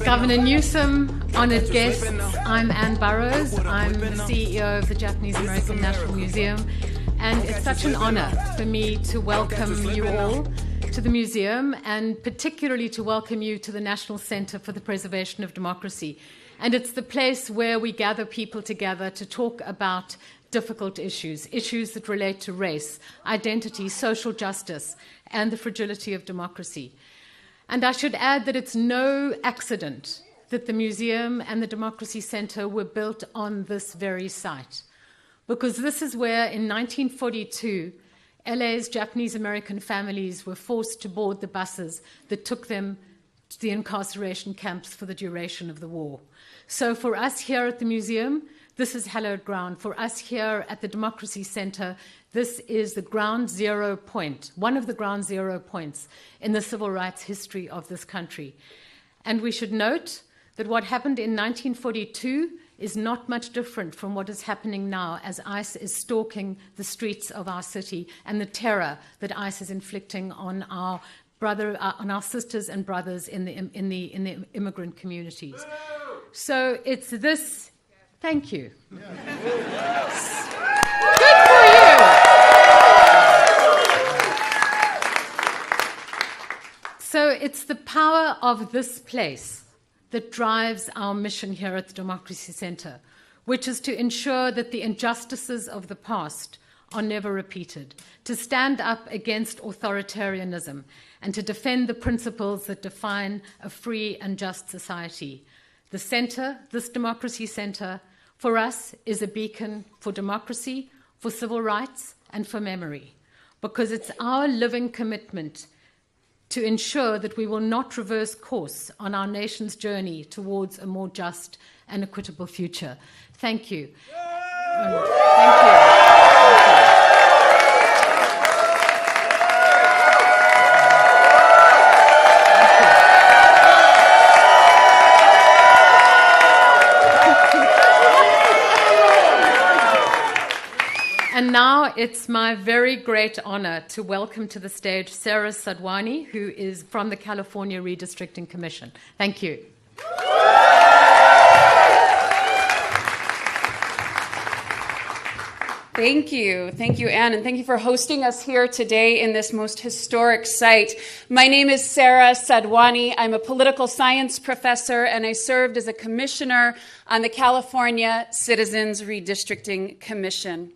Governor Newsom, honoured guests, I'm Ann Burrows. I'm the CEO of the Japanese American National Museum, and it's such an honour for me to welcome you all to the museum, and particularly to welcome you to the National Centre for the Preservation of Democracy. And it's the place where we gather people together to talk about difficult issues, issues that relate to race, identity, social justice, and the fragility of democracy. And I should add that it's no accident that the museum and the Democracy Centre were built on this very site, because this is where, in 1942, LA's Japanese American families were forced to board the buses that took them to the incarceration camps for the duration of the war. So for us here at the museum, this is hallowed ground. For us here at the Democracy Centre, this is the ground zero point, one of the ground zero points in the civil rights history of this country. And we should note that what happened in 1942 is not much different from what is happening now, as ICE is stalking the streets of our city and the terror that ICE is inflicting on our sisters and brothers in the immigrant communities. So it's this. Thank you. Good for you. So it's the power of this place that drives our mission here at the Democracy Centre, which is to ensure that the injustices of the past are never repeated, to stand up against authoritarianism, and to defend the principles that define a free and just society. The centre, this Democracy Centre, for us is a beacon for democracy, for civil rights, and for memory, because it's our living commitment to ensure that we will not reverse course on our nation's journey towards a more just and equitable future. Thank you. Thank you. And now it's my very great honor to welcome to the stage Sarah Sadwani, who is from the California Redistricting Commission. Thank you. Thank you. Thank you, Anne, and thank you for hosting us here today in this most historic site. My name is Sarah Sadwani. I'm a political science professor, and I served as a commissioner on the California Citizens Redistricting Commission.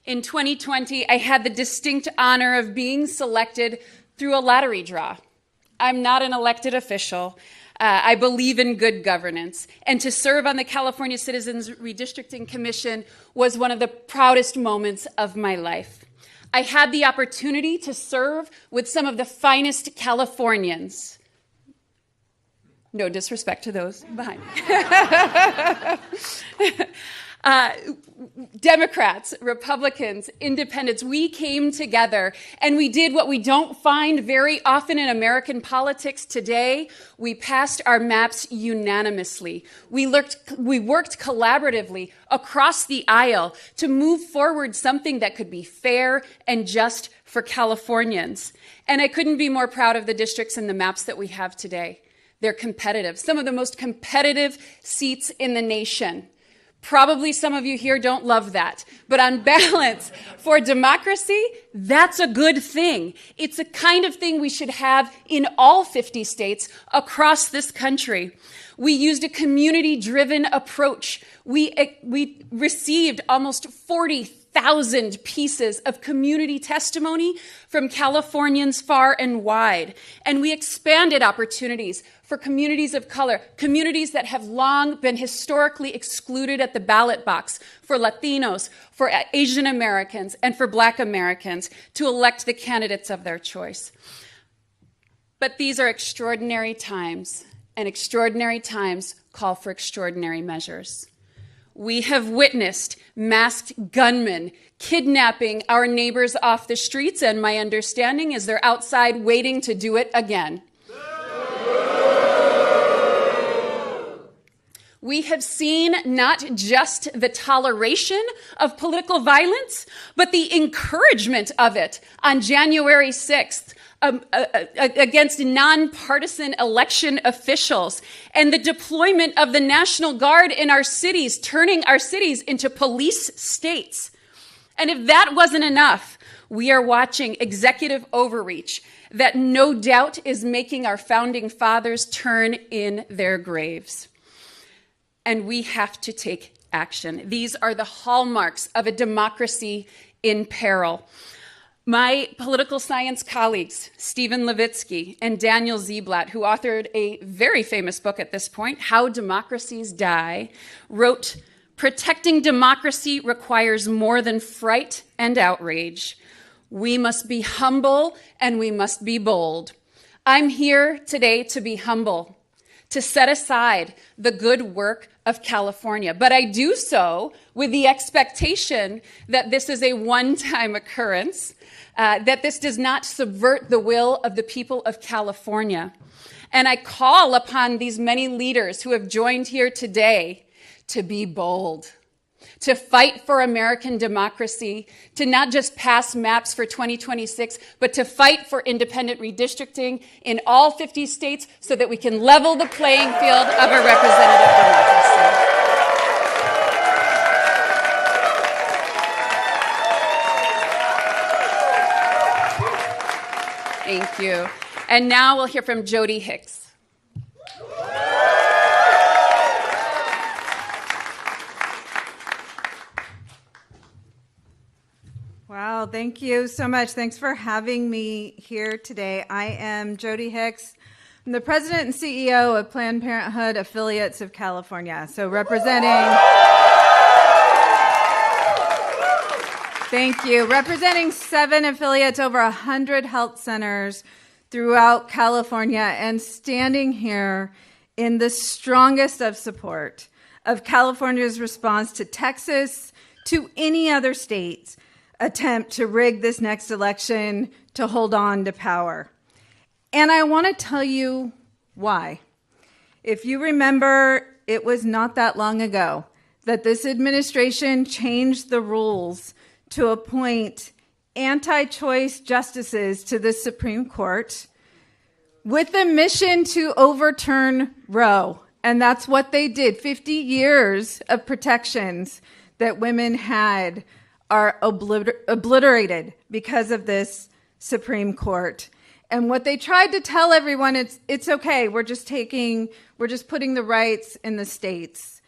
In 2020, I had the distinct honor of being selected through a lottery draw. I'm not an elected official. I believe in good governance. And to serve on the California Citizens Redistricting Commission was one of the proudest moments of my life. I had the opportunity to serve with some of the finest Californians. No disrespect to those behind. Democrats, Republicans, independents, we came together and we did what we don't find very often in American politics today. We passed our maps unanimously. We worked collaboratively across the aisle to move forward something that could be fair and just for Californians. And I couldn't be more proud of the districts and the maps that we have today. They're competitive, some of the most competitive seats in the nation. Probably some of you here don't love that, but on balance, for democracy, that's a good thing. It's a kind of thing we should have in all 50 states across this country. We used a community-driven approach. We received almost 40,000 pieces of community testimony from Californians far and wide, and we expanded opportunities for communities of color, communities that have long been historically excluded at the ballot box, for Latinos, for Asian Americans, and for Black Americans to elect the candidates of their choice. But these are extraordinary times, and extraordinary times call for extraordinary measures. We have witnessed masked gunmen kidnapping our neighbors off the streets, and my understanding is they're outside waiting to do it again. We have seen not just the toleration of political violence, but the encouragement of it. On January 6th, against nonpartisan election officials, and the deployment of the National Guard in our cities, turning our cities into police states. And if that wasn't enough, we are watching executive overreach that no doubt is making our founding fathers turn in their graves. And we have to take action. These are the hallmarks of a democracy in peril. My political science colleagues, Stephen Levitsky and Daniel Ziblatt, who authored a very famous book at this point, How Democracies Die, wrote, "Protecting democracy requires more than fright and outrage. We must be humble and we must be bold." I'm here today to be humble, to set aside the good work of California. But I do so with the expectation that this is a one-time occurrence, that this does not subvert the will of the people of California. And I call upon these many leaders who have joined here today to be bold, to fight for American democracy, to not just pass maps for 2026, but to fight for independent redistricting in all 50 states so that we can level the playing field of a representative democracy. Thank you. And now we'll hear from Jody Hicks. Wow, thank you so much. Thanks for having me here today. I am Jody Hicks. I'm the president and CEO of Planned Parenthood Affiliates of California. So representing 7 affiliates, over 100 health centers throughout California, and standing here in the strongest of support of California's response to Texas, to any other state's attempt to rig this next election to hold on to power. And I want to tell you why. If you remember, it was not that long ago that this administration changed the rules to appoint anti-choice justices to the Supreme Court with the mission to overturn Roe. And that's what they did. 50 years of protections that women had are obliterated because of this Supreme Court. And what they tried to tell everyone, it's okay, we're just putting the rights in the states.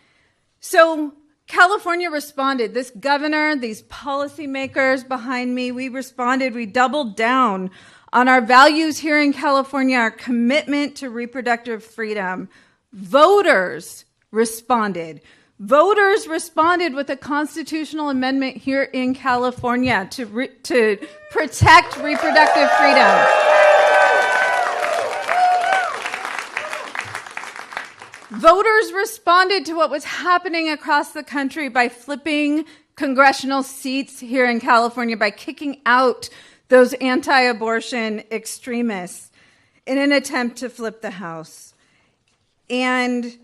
So California responded. This governor, these policymakers behind me, we responded. We doubled down on our values here in California, our commitment to reproductive freedom. Voters responded. Voters responded with a constitutional amendment here in California to protect reproductive freedom. Voters responded to what was happening across the country by flipping congressional seats here in California, by kicking out those anti-abortion extremists in an attempt to flip the House. And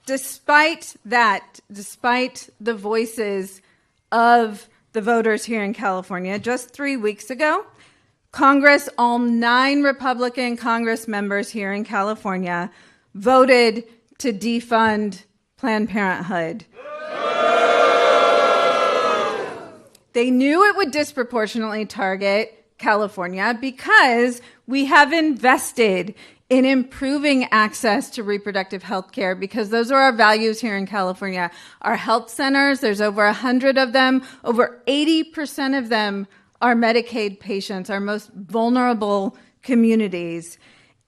despite the voices of the voters here in California, just 3 weeks ago, Congress, all 9 Republican Congress members here in California, voted to defund Planned Parenthood. They knew it would disproportionately target California because we have invested in improving access to reproductive health care, because those are our values here in California. Our health centers, there's over 100 of them. Over 80% of them are Medicaid patients, our most vulnerable communities.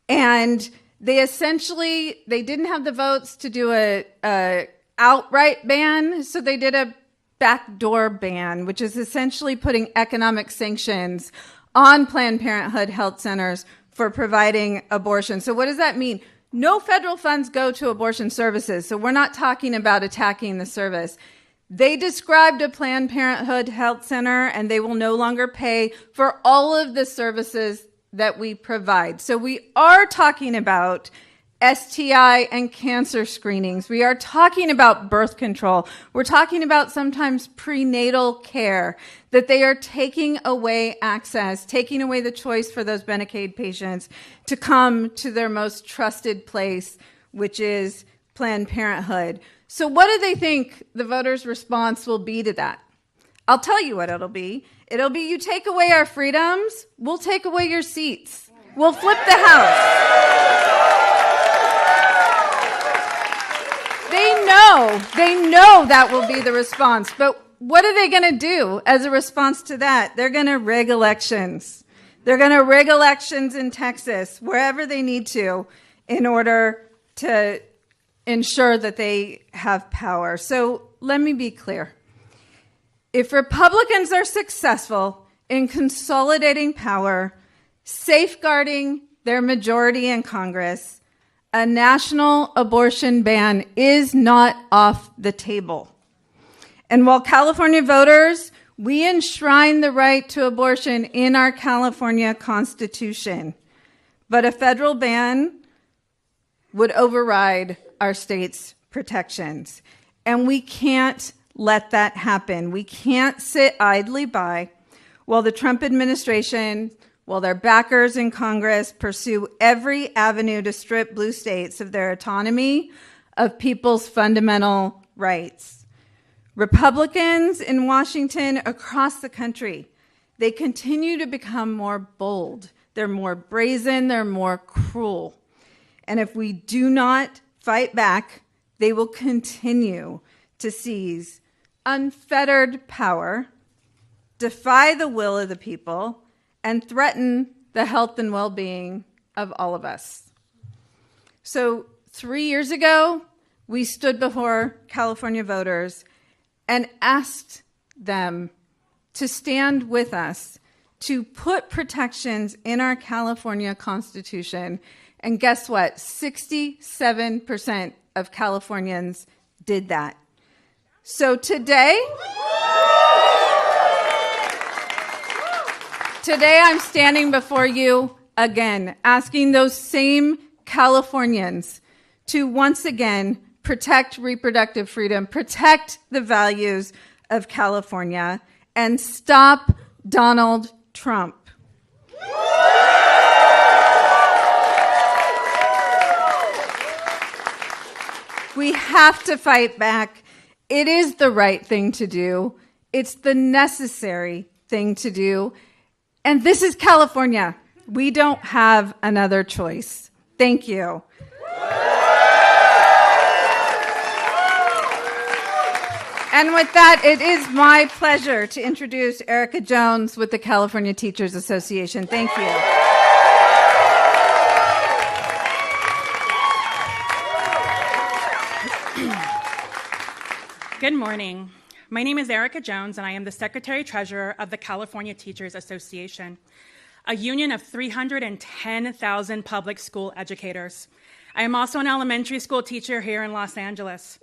And they didn't have the votes to do a outright ban, so they did a backdoor ban, which is essentially putting economic sanctions on Planned Parenthood health centers for providing abortion. So what does that mean? No federal funds go to abortion services, so we're not talking about attacking the service. They described a Planned Parenthood health center, and they will no longer pay for all of the services that we provide. So we are talking about STI and cancer screenings. We are talking about birth control. We're talking about sometimes prenatal care, that they are taking away access, taking away the choice for those Medicaid patients to come to their most trusted place, which is Planned Parenthood. So what do they think the voters' response will be to that? I'll tell you what it'll be. It'll be, you take away our freedoms, we'll take away your seats. We'll flip the House. They know that will be the response. But what are they going to do as a response to that? They're going to rig elections. They're going to rig elections in Texas, wherever they need to, in order to ensure that they have power. So let me be clear. If Republicans are successful in consolidating power, safeguarding their majority in Congress, a national abortion ban is not off the table. And while California voters, we enshrine the right to abortion in our California Constitution, but a federal ban would override our state's protections. And we can't let that happen. We can't sit idly by while the Trump administration, while their backers in Congress pursue every avenue to strip blue states of their autonomy, of people's fundamental rights. Republicans in Washington, across the country, they continue to become more bold. They're more brazen, they're more cruel. And if we do not fight back, they will continue to seize unfettered power, defy the will of the people, and threaten the health and well-being of all of us. So 3 years ago, we stood before California voters and asked them to stand with us to put protections in our California Constitution. And guess what? 67% of Californians did that. So today I'm standing before you again, asking those same Californians to once again protect reproductive freedom, protect the values of California, and stop Donald Trump. We have to fight back. It is the right thing to do. It's the necessary thing to do. And this is California. We don't have another choice. Thank you. And with that, it is my pleasure to introduce Erica Jones with the California Teachers Association. Thank you. Good morning. My name is Erica Jones, and I am the Secretary-Treasurer of the California Teachers Association, a union of 310,000 public school educators. I am also an elementary school teacher here in Los Angeles.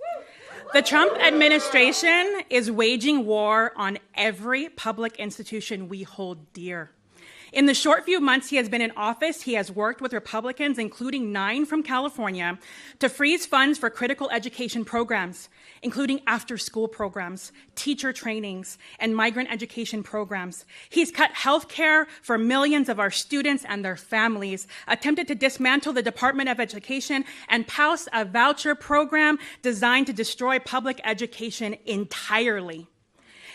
The Trump administration is waging war on every public institution we hold dear. In the short few months he has been in office, he has worked with Republicans, including 9 from California, to freeze funds for critical education programs, including after-school programs, teacher trainings, and migrant education programs. He's cut health care for millions of our students and their families, attempted to dismantle the Department of Education, and pass a voucher program designed to destroy public education entirely.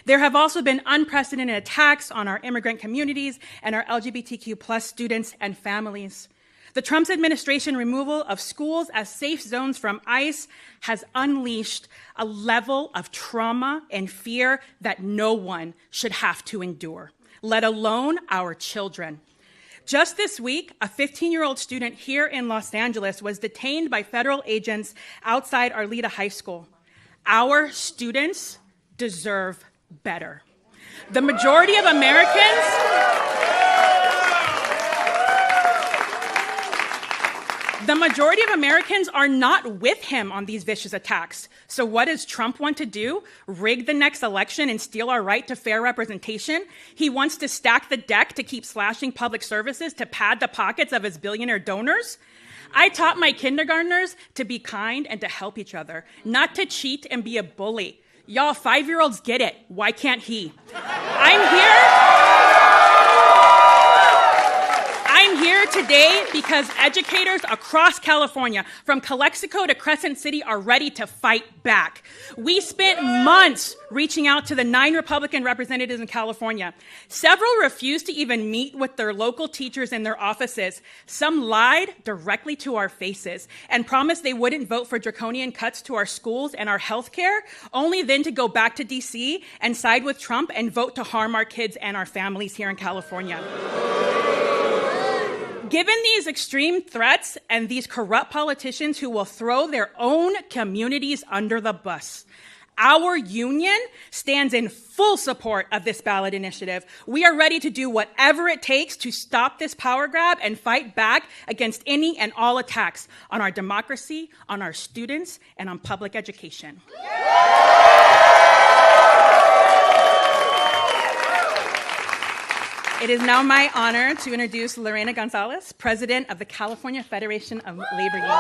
There have also been unprecedented attacks on our immigrant communities and our LGBTQ+ students and families. The Trump administration removal of schools as safe zones from ICE has unleashed a level of trauma and fear that no one should have to endure, let alone our children. Just this week, a 15-year-old student here in Los Angeles was detained by federal agents outside Arleta High School. Our students deserve better. The majority of Americans are not with him on these vicious attacks. So what does Trump want to do? Rig the next election and steal our right to fair representation? He wants to stack the deck to keep slashing public services to pad the pockets of his billionaire donors? I taught my kindergartners to be kind and to help each other, not to cheat and be a bully. Y'all 5-year-olds get it. Why can't he? I'm here today because educators across California, from Calexico to Crescent City, are ready to fight back. We spent months reaching out to the 9 Republican representatives in California. Several refused to even meet with their local teachers in their offices. Some lied directly to our faces and promised they wouldn't vote for draconian cuts to our schools and our health care, only then to go back to DC and side with Trump and vote to harm our kids and our families here in California. Given these extreme threats and these corrupt politicians who will throw their own communities under the bus, our union stands in full support of this ballot initiative. We are ready to do whatever it takes to stop this power grab and fight back against any and all attacks on our democracy, on our students, and on public education. It is now my honor to introduce Lorena Gonzalez, President of the California Federation of Labor Unions.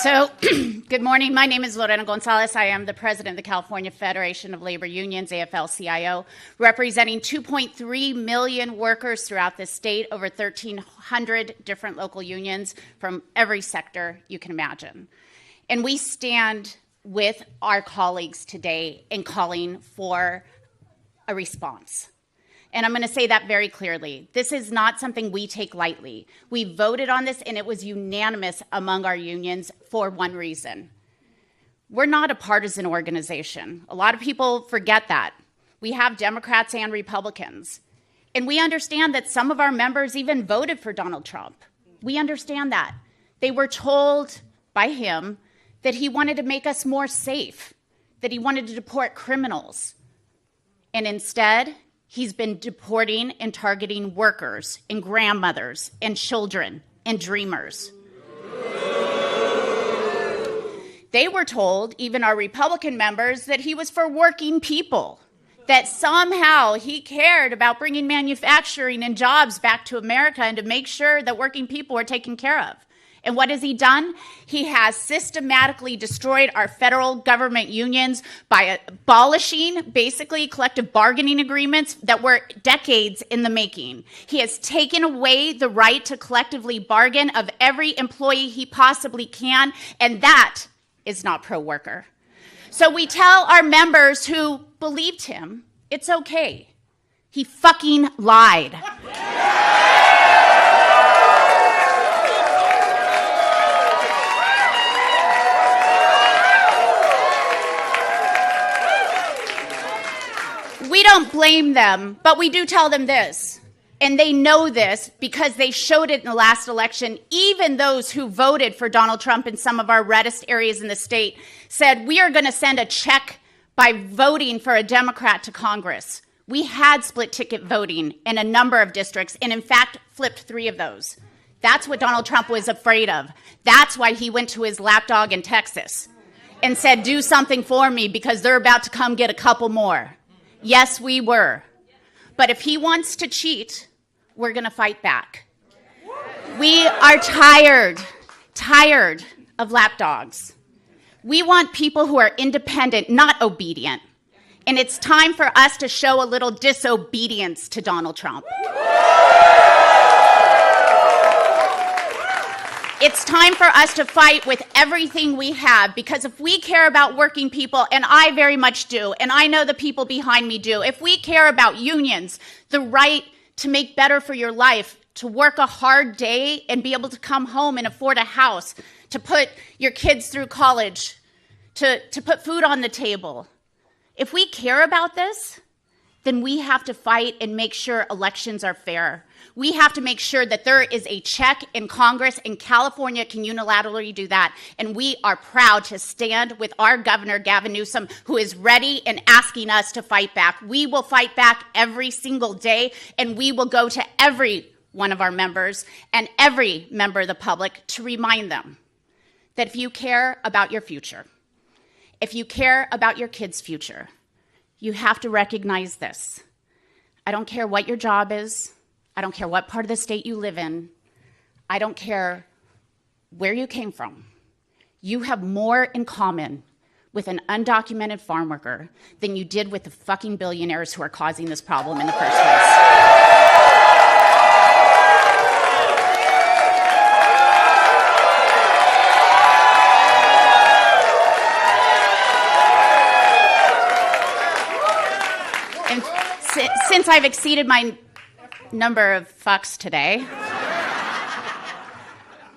So, good morning. My name is Lorena Gonzalez. I am the President of the California Federation of Labor Unions, AFL-CIO, representing 2.3 million workers throughout the state, over 1,300 different local unions from every sector you can imagine. And we stand with our colleagues today in calling for a response. And I'm going to say that very clearly. This is not something we take lightly. We voted on this, and it was unanimous among our unions for one reason. We're not a partisan organization. A lot of people forget that. We have Democrats and Republicans. And we understand that some of our members even voted for Donald Trump. We understand that. They were told by him that he wanted to make us more safe, that he wanted to deport criminals. And instead, he's been deporting and targeting workers and grandmothers and children and dreamers. They were told, even our Republican members, that he was for working people, that somehow he cared about bringing manufacturing and jobs back to America and to make sure that working people were taken care of. And what has he done? He has systematically destroyed our federal government unions by abolishing, basically, collective bargaining agreements that were decades in the making. He has taken away the right to collectively bargain of every employee he possibly can, and that is not pro-worker. So we tell our members who believed him, it's okay. He fucking lied. We don't blame them, but we do tell them this. And they know this because they showed it in the last election. Even those who voted for Donald Trump in some of our reddest areas in the state said, we are going to send a check by voting for a Democrat to Congress. We had split ticket voting in a number of districts, and in fact, flipped 3 of those. That's what Donald Trump was afraid of. That's why he went to his lapdog in Texas and said, do something for me because they're about to come get a couple more. Yes, we were. But if he wants to cheat, we're going to fight back. We are tired of lapdogs. We want people who are independent, not obedient. And it's time for us to show a little disobedience to Donald Trump. It's time for us to fight with everything we have, because if we care about working people, and I very much do, and I know the people behind me do, if we care about unions, the right to make better for your life, to work a hard day and be able to come home and afford a house, to put your kids through college, to put food on the table. If we care about this, then we have to fight and make sure elections are fair. We have to make sure that there is a check in Congress, and California can unilaterally do that. And we are proud to stand with our Governor Gavin Newsom, who is ready and asking us to fight back. We will fight back every single day, and we will go to every one of our members and every member of the public to remind them that if you care about your future, if you care about your kids' future, you have to recognize this. I don't care what your job is. I don't care what part of the state you live in. I don't care where you came from. You have more in common with an undocumented farm worker than you did with the fucking billionaires who are causing this problem in the first place. Since I've exceeded my number of fucks today,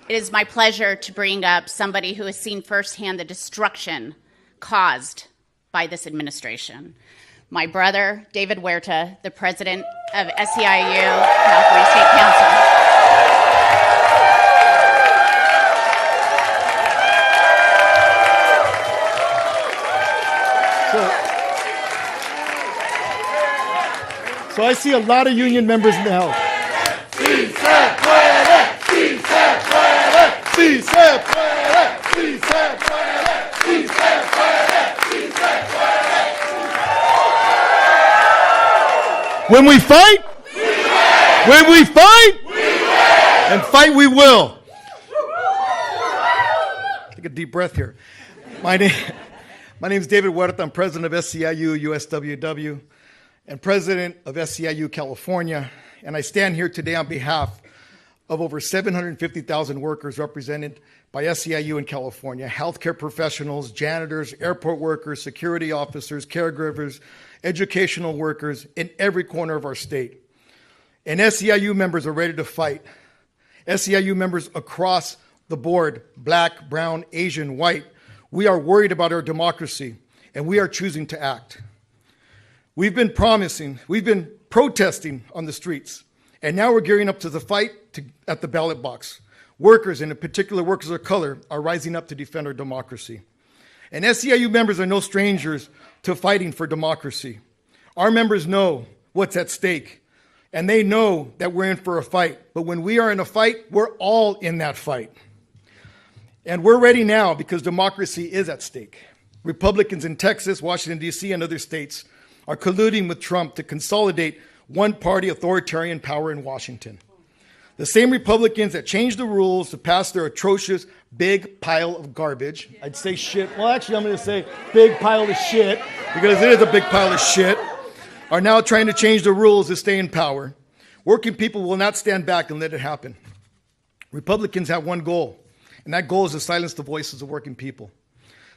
it is my pleasure to bring up somebody who has seen firsthand the destruction caused by this administration. My brother, David Huerta, the president of SEIU, California State Council. So I see a lot of union members in the house. Si se puede, si se puede, si se puede, si se puede, si se puede, si se puede. When we fight, we win. When we fight, we win. And fight we will. Take a deep breath here. My name is David Huerta. I'm president of SEIU USWW and president of SEIU California, and I stand here today on behalf of over 750,000 workers represented by SEIU in California, healthcare professionals, janitors, airport workers, security officers, caregivers, educational workers in every corner of our state. And SEIU members are ready to fight. SEIU members across the board, black, brown, Asian, white, we are worried about our democracy, and we are choosing to act. We've been protesting on the streets, and now we're gearing up to the fight at the ballot box. Workers, and in particular workers of color, are rising up to defend our democracy. And SEIU members are no strangers to fighting for democracy. Our members know what's at stake, and they know that we're in for a fight. But when we are in a fight, we're all in that fight. And we're ready now because democracy is at stake. Republicans in Texas, Washington, D.C., and other states are colluding with Trump to consolidate one-party authoritarian power in Washington. The same Republicans that changed the rules to pass their atrocious big pile of garbage, I'd say shit, well actually I'm going to say big pile of shit, because it is a big pile of shit, are now trying to change the rules to stay in power. Working people will not stand back and let it happen. Republicans have one goal, and that goal is to silence the voices of working people,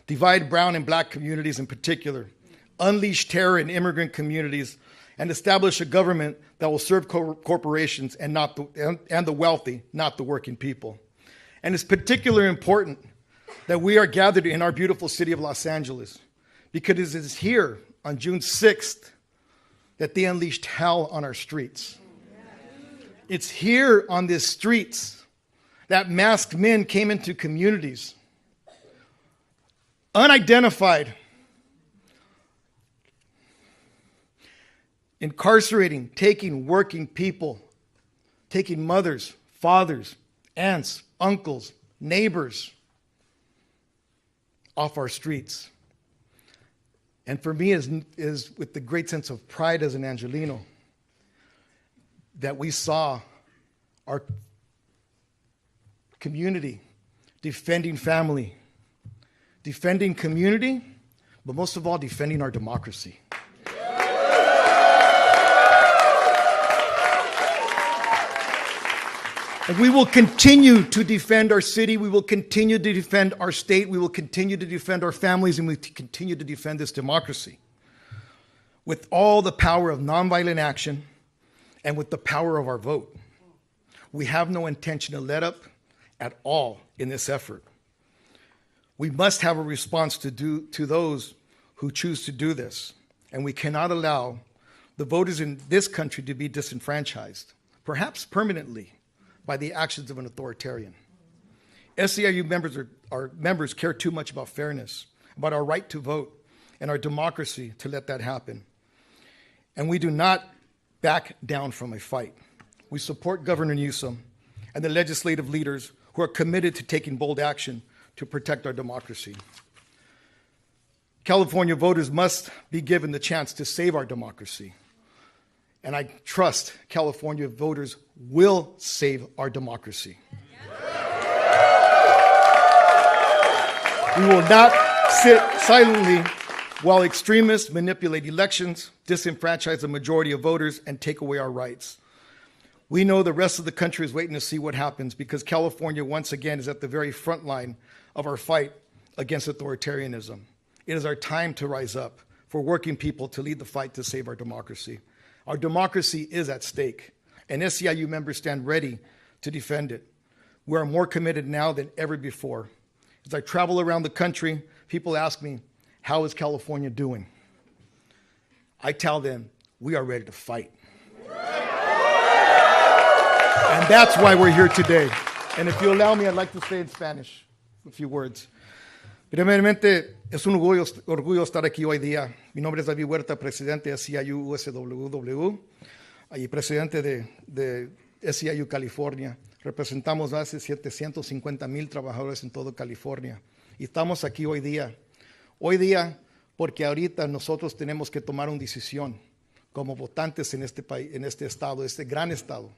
divide brown and black communities in particular, unleash terror in immigrant communities, and establish a government that will serve corporations and the wealthy, not the working people. And it's particularly important that we are gathered in our beautiful city of Los Angeles, because it is here on June 6th that they unleashed hell on our streets. It's here on these streets that masked men came into communities, unidentified, incarcerating, taking working people, taking mothers, fathers, aunts, uncles, neighbors off our streets. And for me is with the great sense of pride as an Angelino that we saw our community defending family, defending community, but most of all defending our democracy. And we will continue to defend our city, we will continue to defend our state, we will continue to defend our families, and we continue to defend this democracy with all the power of nonviolent action and with the power of our vote. We have no intention to let up at all in this effort. We must have a response to those who choose to do this, and we cannot allow the voters in this country to be disenfranchised, perhaps permanently, by the actions of an authoritarian. SEIU members care too much about fairness, about our right to vote, and our democracy to let that happen. And we do not back down from a fight. We support Governor Newsom and the legislative leaders who are committed to taking bold action to protect our democracy. California voters must be given the chance to save our democracy. And I trust California voters will save our democracy. We will not sit silently while extremists manipulate elections, disenfranchise the majority of voters, and take away our rights. We know the rest of the country is waiting to see what happens because California, once again, is at the very front line of our fight against authoritarianism. It is our time to rise up for working people to lead the fight to save our democracy. Our democracy is at stake, and SEIU members stand ready to defend it. We are more committed now than ever before. As I travel around the country, people ask me, how is California doing? I tell them, we are ready to fight. And that's why we're here today. And if you allow me, I'd like to say in Spanish a few words. Primeramente, es un orgullo estar aquí hoy día. Mi nombre es David Huerta, presidente de SEIU USWW y presidente de SEIU California. Representamos más de 750,000 trabajadores en todo California. Y estamos aquí hoy día. Hoy día porque ahorita nosotros tenemos que tomar una decisión como votantes en este país, en este estado, este gran estado.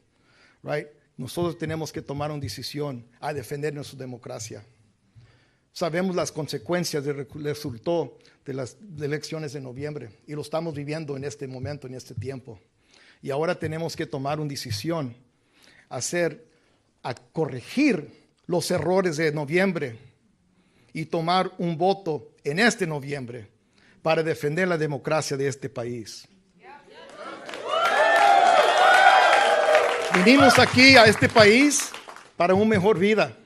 Right? Nosotros tenemos que tomar una decisión a defender nuestra democracia. Sabemos las consecuencias del resultado de las elecciones de noviembre y lo estamos viviendo en este momento, en este tiempo. Y ahora tenemos que tomar una decisión, a corregir los errores de noviembre y tomar un voto en este noviembre para defender la democracia de este país. Vinimos aquí a este país para una mejor vida.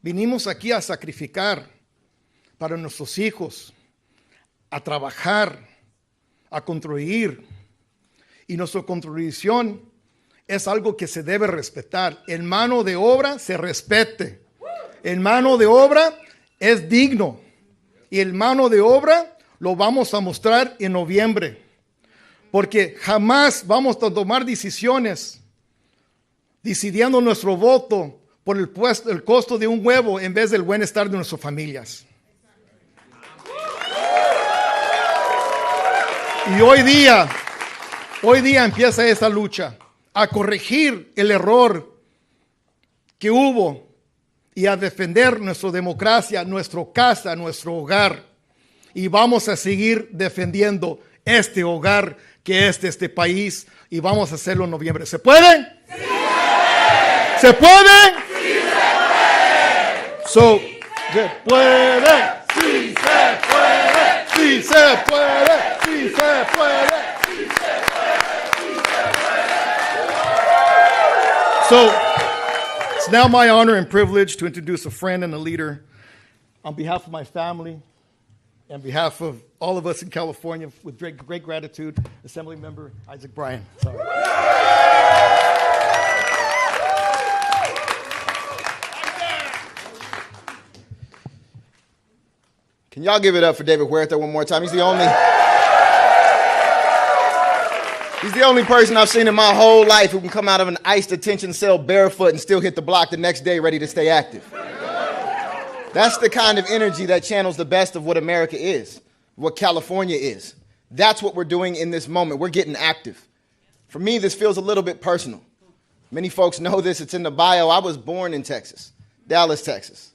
Vinimos aquí a sacrificar para nuestros hijos, a trabajar, a construir. Y nuestra contribución es algo que se debe respetar. El mano de obra se respete. El mano de obra es digno. Y el mano de obra lo vamos a mostrar en noviembre. Porque jamás vamos a tomar decisiones decidiendo nuestro voto por el costo de un huevo en vez del bienestar de nuestras familias. Y hoy día empieza esa lucha a corregir el error que hubo y a defender nuestra democracia, nuestra casa, nuestro hogar. Y vamos a seguir defendiendo este hogar que es de este país y vamos a hacerlo en noviembre. ¿Se puede? ¡Sí! ¿Se puede? ¡Sí se puede! So, ¿se puede? ¡Sí se puede! ¡Sí se puede! ¡Sí se puede! ¡Sí se puede! So, it's now my honor and privilege to introduce a friend and a leader on behalf of my family, on behalf of all of us in California, with great gratitude, Assemblymember Isaac Bryan. Sorry. Can y'all give it up for David Huerta one more time? He's the only person I've seen in my whole life who can come out of an ICE detention cell barefoot and still hit the block the next day ready to stay active. That's the kind of energy that channels the best of what America is, what California is. That's what we're doing in this moment. We're getting active. For me, this feels a little bit personal. Many folks know this. It's in the bio. I was born in Texas, Dallas, Texas.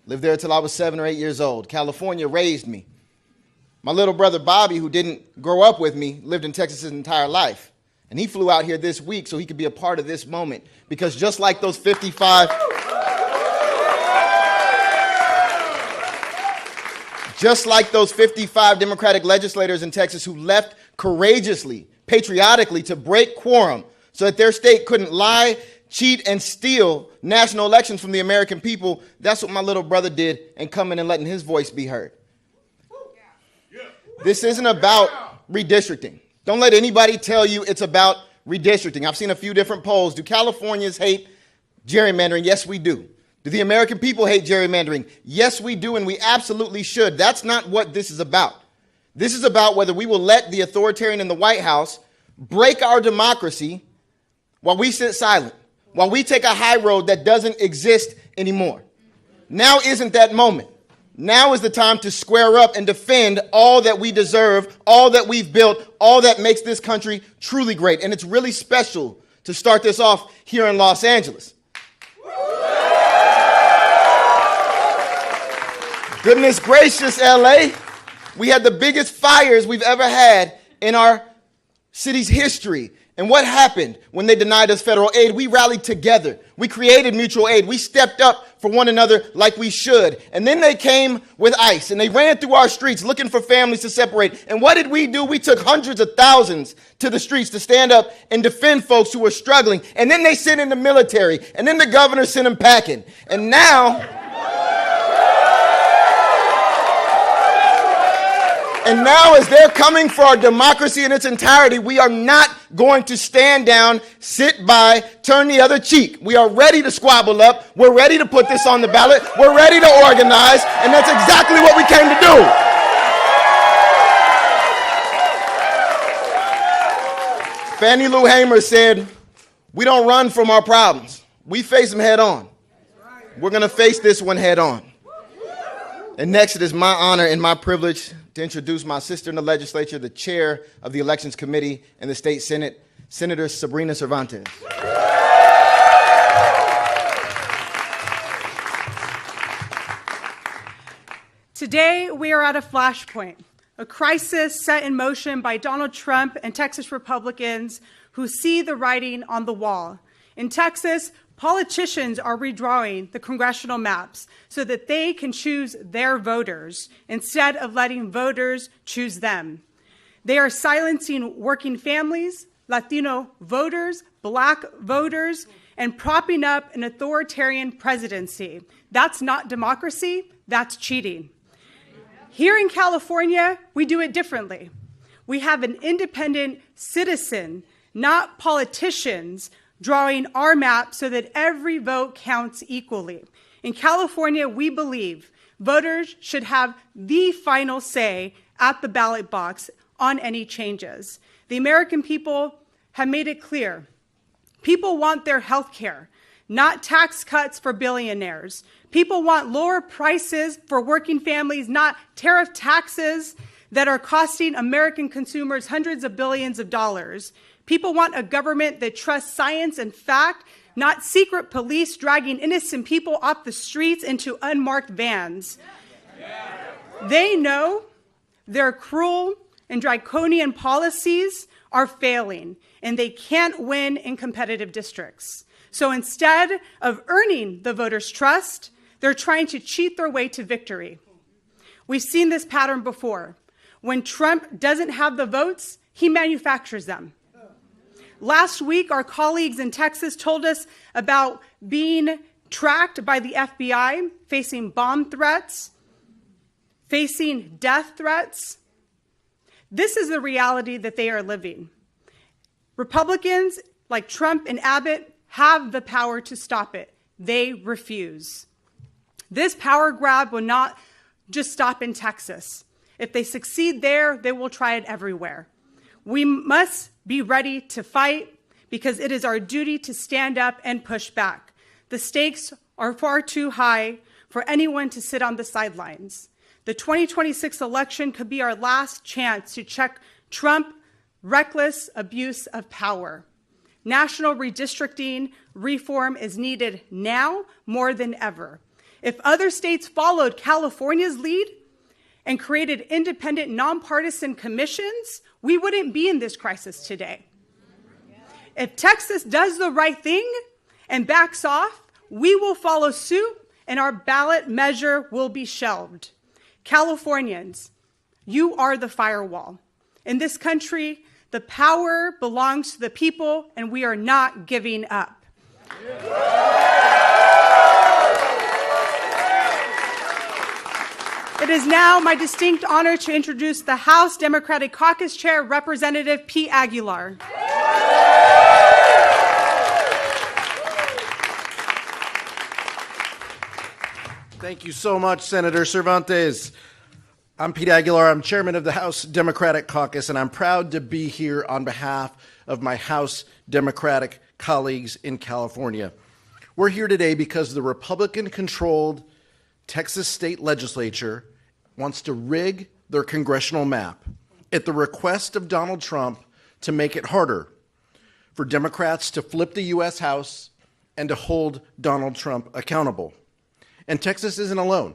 Lived there until I was 7 or 8 years old. California raised me. My little brother Bobby, who didn't grow up with me, lived in Texas his entire life. And he flew out here this week so he could be a part of this moment. Because just like those 55 Democratic legislators in Texas who left courageously, patriotically to break quorum so that their state couldn't lie, cheat, and steal national elections from the American people, that's what my little brother did and coming and letting his voice be heard. This isn't about redistricting. Don't let anybody tell you it's about redistricting. I've seen a few different polls. Do Californians hate gerrymandering? Yes, we do. Do the American people hate gerrymandering? Yes, we do, and we absolutely should. That's not what this is about. This is about whether we will let the authoritarian in the White House break our democracy while we sit silent, while we take a high road that doesn't exist anymore. Now isn't that moment. Now is the time to square up and defend all that we deserve, all that we've built, all that makes this country truly great. And it's really special to start this off here in Los Angeles. Goodness gracious, LA. We had the biggest fires we've ever had in our city's history. And what happened when they denied us federal aid? We rallied together. We created mutual aid. We stepped up for one another like we should. And then they came with ICE and they ran through our streets looking for families to separate. And what did we do? We took hundreds of thousands to the streets to stand up and defend folks who were struggling. And then they sent in the military. And then the governor sent them packing. And now as they're coming for our democracy in its entirety, we are not going to stand down, sit by, turn the other cheek. We are ready to squabble up. We're ready to put this on the ballot. We're ready to organize. And that's exactly what we came to do. Fannie Lou Hamer said, we don't run from our problems. We face them head on. We're going to face this one head on. And next, it is my honor and my privilege to introduce my sister in the legislature, the chair of the Elections Committee in the State Senate, Senator Sabrina Cervantes. Today, we are at a flashpoint, a crisis set in motion by Donald Trump and Texas Republicans who see the writing on the wall. In Texas, politicians are redrawing the congressional maps so that they can choose their voters instead of letting voters choose them. They are silencing working families, Latino voters, Black voters, and propping up an authoritarian presidency. That's not democracy, that's cheating. Here in California, we do it differently. We have an independent citizen, not politicians, drawing our map so that every vote counts equally. In California, we believe voters should have the final say at the ballot box on any changes. The American people have made it clear. People want their health care, not tax cuts for billionaires. People want lower prices for working families, not tariff taxes that are costing American consumers hundreds of billions of dollars. People want a government that trusts science and fact, not secret police dragging innocent people off the streets into unmarked vans. They know their cruel and draconian policies are failing, and they can't win in competitive districts. So instead of earning the voters' trust, they're trying to cheat their way to victory. We've seen this pattern before. When Trump doesn't have the votes, he manufactures them. Last week, our colleagues in Texas told us about being tracked by the FBI, facing bomb threats, facing death threats. This is the reality that they are living. Republicans like Trump and Abbott have the power to stop it. They refuse. This power grab will not just stop in Texas. If they succeed there, they will try it everywhere. We must be ready to fight because it is our duty to stand up and push back. The stakes are far too high for anyone to sit on the sidelines. The 2026 election could be our last chance to check Trump's reckless abuse of power. National redistricting reform is needed now more than ever. If other states followed California's lead and created independent, nonpartisan commissions, we wouldn't be in this crisis today. If Texas does the right thing and backs off, we will follow suit and our ballot measure will be shelved. Californians, you are the firewall. In this country, the power belongs to the people and we are not giving up. It is now my distinct honor to introduce the House Democratic Caucus Chair, Representative Pete Aguilar. Thank you so much, Senator Cervantes. I'm Pete Aguilar. I'm chairman of the House Democratic Caucus, and I'm proud to be here on behalf of my House Democratic colleagues in California. We're here today because the Republican-controlled Texas state legislature wants to rig their congressional map at the request of Donald Trump to make it harder for Democrats to flip the U.S. House and to hold Donald Trump accountable. And Texas isn't alone.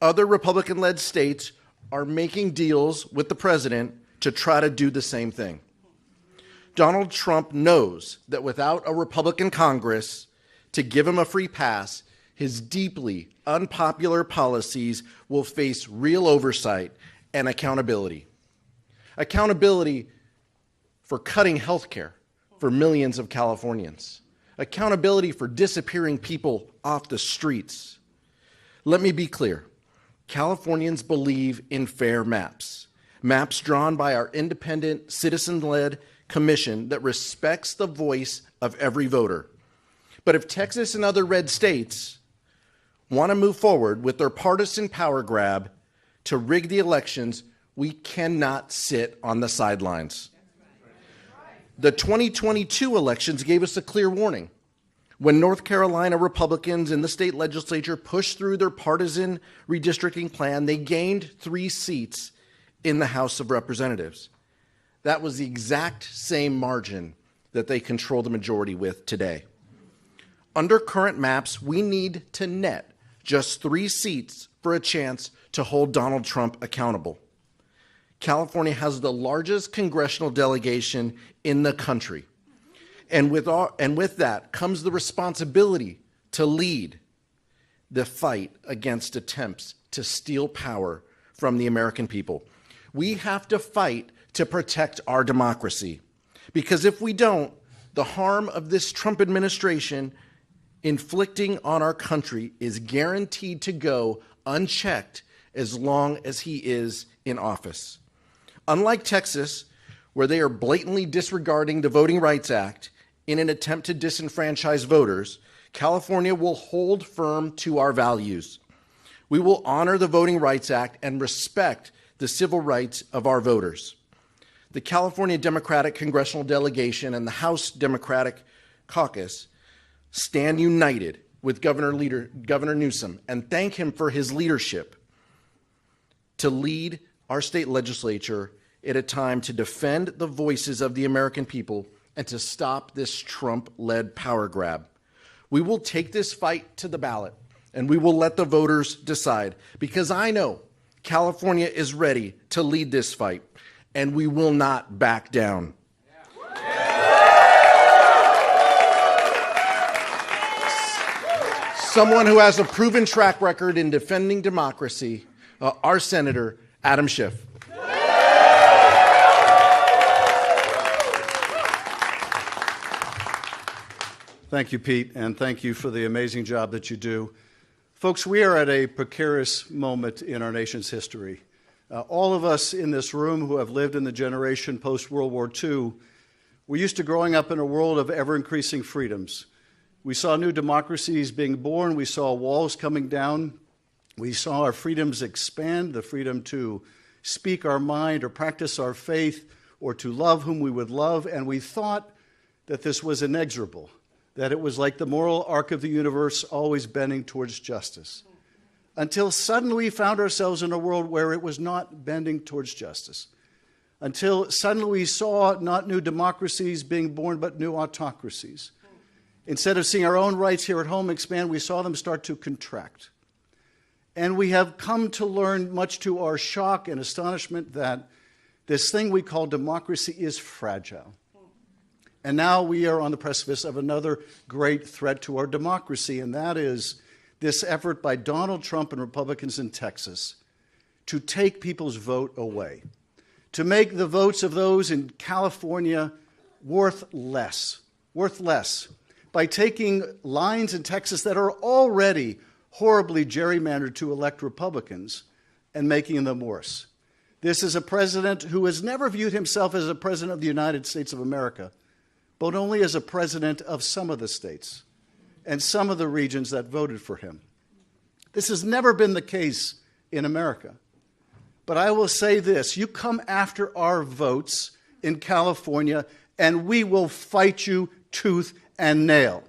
Other Republican-led states are making deals with the president to try to do the same thing. Donald Trump knows that without a Republican Congress to give him a free pass, his deeply unpopular policies will face real oversight and accountability. Accountability for cutting health care for millions of Californians. Accountability for disappearing people off the streets. Let me be clear. Californians believe in fair maps. Maps drawn by our independent, citizen-led commission that respects the voice of every voter. But if Texas and other red states want to move forward with their partisan power grab to rig the elections, we cannot sit on the sidelines. The 2022 elections gave us a clear warning. When North Carolina Republicans in the state legislature pushed through their partisan redistricting plan, they gained 3 seats in the House of Representatives. That was the exact same margin that they control the majority with today. Under current maps, we need to net just 3 seats for a chance to hold Donald Trump accountable. California has the largest congressional delegation in the country. And with that comes the responsibility to lead the fight against attempts to steal power from the American people. We have to fight to protect our democracy. Because if we don't, the harm of this Trump administration inflicting on our country is guaranteed to go unchecked as long as he is in office. Unlike Texas, where they are blatantly disregarding the Voting Rights Act in an attempt to disenfranchise voters, California will hold firm to our values. We will honor the Voting Rights Act and respect the civil rights of our voters. The California Democratic Congressional Delegation and the House Democratic Caucus stand united with Governor Newsom and thank him for his leadership to lead our state legislature at a time to defend the voices of the American people and to stop this Trump-led power grab. We will take this fight to the ballot, and we will let the voters decide, because I know California is ready to lead this fight, and we will not back down. Someone who has a proven track record in defending democracy, our Senator Adam Schiff. Thank you, Pete, and thank you for the amazing job that you do. Folks, we are at a precarious moment in our nation's history. All of us in this room who have lived in the generation post-World War II, we're used to growing up in a world of ever-increasing freedoms. We saw new democracies being born. We saw walls coming down. We saw our freedoms expand, the freedom to speak our mind or practice our faith or to love whom we would love, and we thought that this was inexorable, that it was like the moral arc of the universe always bending towards justice, until suddenly we found ourselves in a world where it was not bending towards justice, until suddenly we saw not new democracies being born, but new autocracies. Instead of seeing our own rights here at home expand, we saw them start to contract. And we have come to learn, much to our shock and astonishment, that this thing we call democracy is fragile. And now we are on the precipice of another great threat to our democracy, and that is this effort by Donald Trump and Republicans in Texas to take people's vote away, to make the votes of those in California worth less, by taking lines in Texas that are already horribly gerrymandered to elect Republicans and making them worse. This is a president who has never viewed himself as a president of the United States of America, but only as a president of some of the states and some of the regions that voted for him. This has never been the case in America. But I will say this, you come after our votes in California, and we will fight you tooth and nail.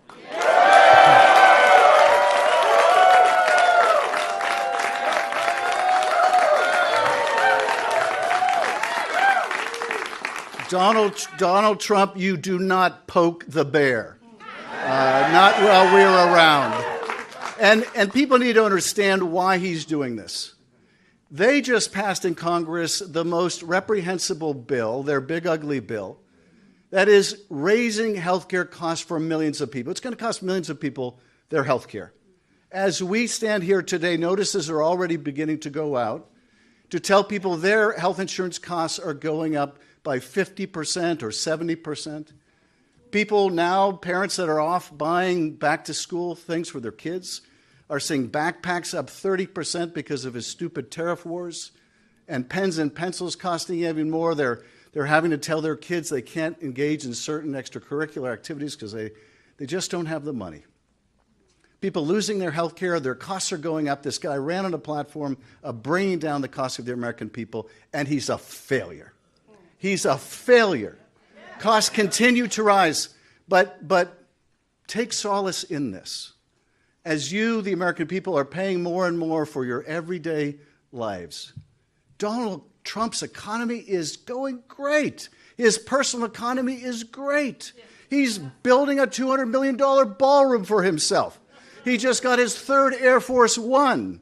Donald Trump, you do not poke the bear. Not while we're around. And people need to understand why he's doing this. They just passed in Congress the most reprehensible bill, their big ugly bill, that is raising health care costs for millions of people. It's going to cost millions of people their health care. As we stand here today, notices are already beginning to go out to tell people their health insurance costs are going up by 50% or 70%. People now, parents that are off buying back-to-school things for their kids, are seeing backpacks up 30% because of his stupid tariff wars, and pens and pencils costing even more. They're having to tell their kids they can't engage in certain extracurricular activities because they just don't have the money. People losing their health care, their costs are going up. This guy ran on a platform of bringing down the cost of the American people, and he's a failure. He's a failure. Costs continue to rise, but take solace in this. As you, the American people, are paying more and more for your everyday lives, Donald Trump's economy is going great. His personal economy is great. He's building a $200 million ballroom for himself. He just got his third Air Force One.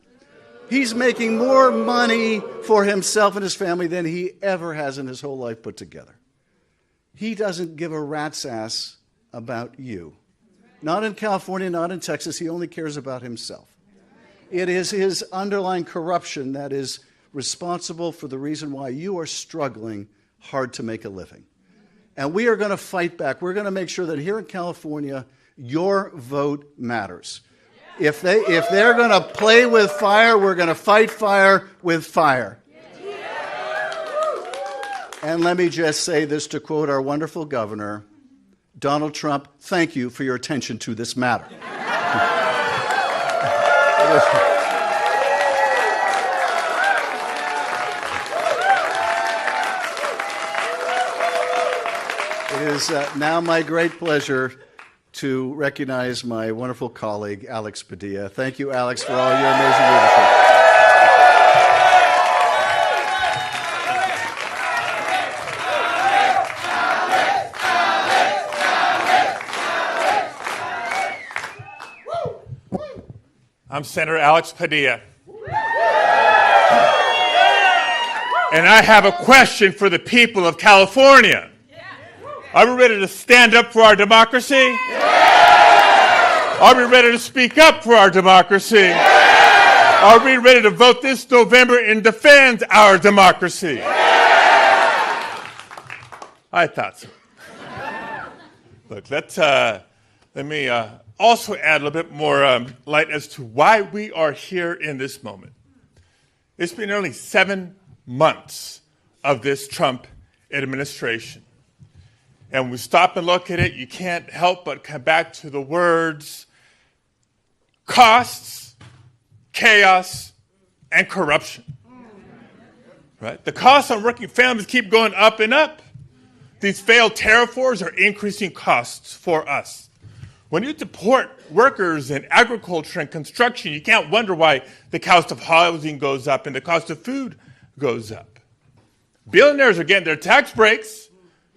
He's making more money for himself and his family than he ever has in his whole life put together. He doesn't give a rat's ass about you. Not in California, not in Texas. He only cares about himself. It is his underlying corruption that is responsible for the reason why you are struggling hard to make a living. And we are going to fight back. We're going to make sure that here in California, your vote matters. If they're going to play with fire, we're going to fight fire with fire. And let me just say this to quote our wonderful governor, Donald Trump, thank you for your attention to this matter. It is now my great pleasure to recognize my wonderful colleague, Alex Padilla. Thank you, Alex, for all your amazing leadership. I'm Senator Alex Padilla. And I have a question for the people of California. Are we ready to stand up for our democracy? Are we ready to speak up for our democracy? Are we ready to vote this November and defend our democracy? I thought so. Look, let me also add a little bit more light as to why we are here in this moment. It's been nearly 7 months of this Trump administration. And when we stop and look at it, you can't help but come back to the words costs, chaos, and corruption. Right? The costs on working families keep going up and up. These failed tariff wars are increasing costs for us. When you deport workers in agriculture and construction, you can't wonder why the cost of housing goes up and the cost of food goes up. Billionaires are getting their tax breaks,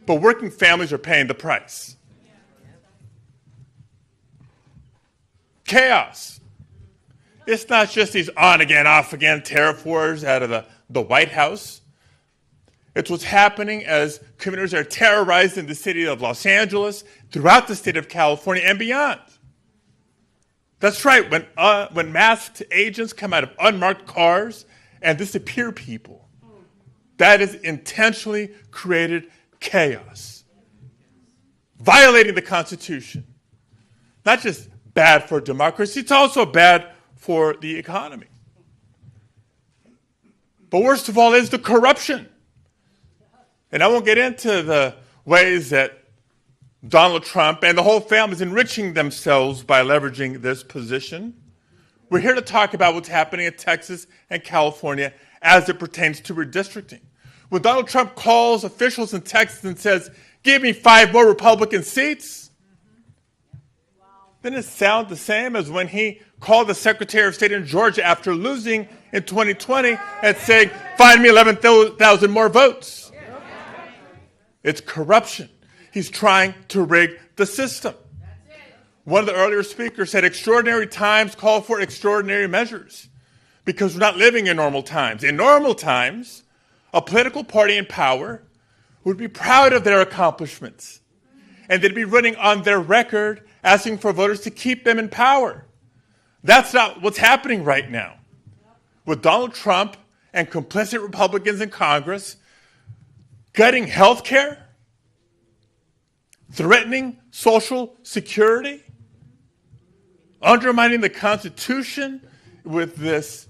but working families are paying the price. Chaos. It's not just these on-again, off-again tariff wars out of the White House. It's what's happening as communities are terrorized in the city of Los Angeles, throughout the state of California, and beyond. That's right, when masked agents come out of unmarked cars and disappear people, that is intentionally created chaos, violating the Constitution. Not just bad for democracy, it's also bad for the economy. But worst of all is the corruption. And I won't get into the ways that Donald Trump and the whole family is enriching themselves by leveraging this position. We're here to talk about what's happening in Texas and California as it pertains to redistricting. When Donald Trump calls officials in Texas and says, give me 5 more Republican seats, didn't it sound the same as when he called the Secretary of State in Georgia after losing in 2020 and saying, find me 11,000 more votes? It's corruption. He's trying to rig the system. One of the earlier speakers said extraordinary times call for extraordinary measures because we're not living in normal times. In normal times, a political party in power would be proud of their accomplishments, and they'd be running on their record asking for voters to keep them in power. That's not what's happening right now. With Donald Trump and complicit Republicans in Congress gutting health care, threatening Social Security, undermining the Constitution with this